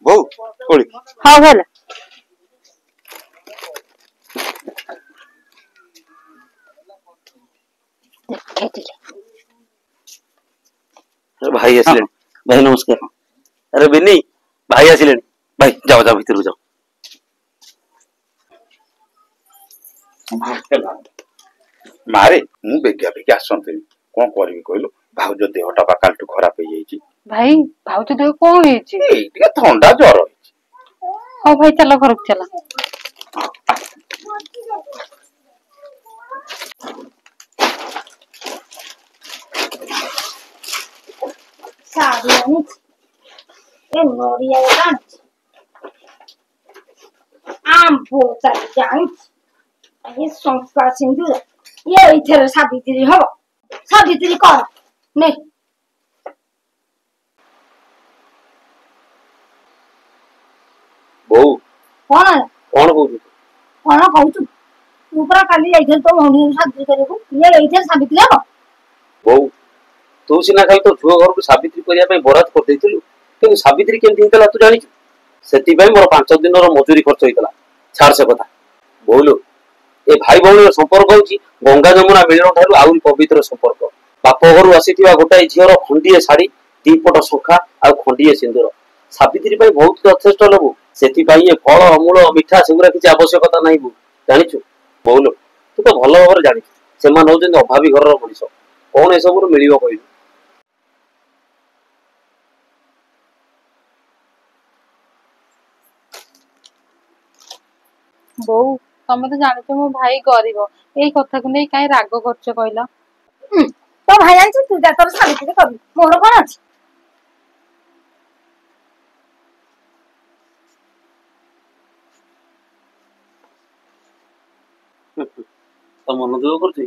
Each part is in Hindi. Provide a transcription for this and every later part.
ବୋଉ କୋଳି ହଁ ଭଲ भाई आसिले भाई नमस्कार। अरे बिन्नी भाई आसिले भाई जाओ जाओ भीतर जाओ। मारे मु बेगिया बेगिया आसंती कौन करिवि कहलु भाउज देहटा बा कालटू खराब हो जाईची। भाई भाउज देह कौन ହେଇଛି एई टिके ठंडा ज्वर होईची। ହଁ ଭାଇ ଚାଲ ଘରକୁ ଚାଲ। साड़ी आनी ए नोरिया आनी आम बोता जानी ये संस्कार सिंधु ये इधर सावित्री हो सावित्री कर ने बोऊ कौन कौन कहू कौन कहू तू पूरा खाली इधर तो होनी सावित्री करेगु ये इधर सावित्री हो बोऊ तू सिना खाली तो झुओ घर को सावित्री करिया पे बरात कर देथिलु कि सावित्री केमती हितला तू जानि सेति भाई मोर 5 दिन रो मजूरी खर्च हितला छाड़ से कथा बोलू ए भाई भौणी संपर्क होची गंगा जमुना मिलन ठारू आउरी पवित्र संपर्क बाप घरु आसीथिबा गोटाई झियर खंडिए साड़ी दीपट सोखा आ खंडिए सिंदूर सावित्री भाई बहुत यथेष्ट लबु सेति भाई ए फल अमूल मिठा सेगुरा किछि आवश्यकता नाही बु जानिछु बोलू तू तो भलो भाବରେ जानिछु सेमान होजन अभावी घर रो मनिष कोन ए सब मिलिबो कहिलु ବୋଉ ତମେ ତ ଜାଣିଛ ମୋ ଭାଇ ଗରିବ ଏଇ କଥାକୁ ନେଇ କାଇଁ ରାଗ କରୁଛ କହିଲ तो भाई आंची तू जा तोर सावित्री कर मोर कोन अछि तो मन दुख करछि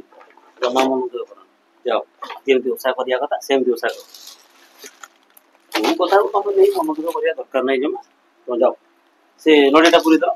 जमा मन दुख कर जाओ जेमति उसा करिया कथा सेमति उसा कर तू कथा को तमे नहीं मन दुख करिया दरकार नहीं जमा तो जाओ से नडीटा पूरी दो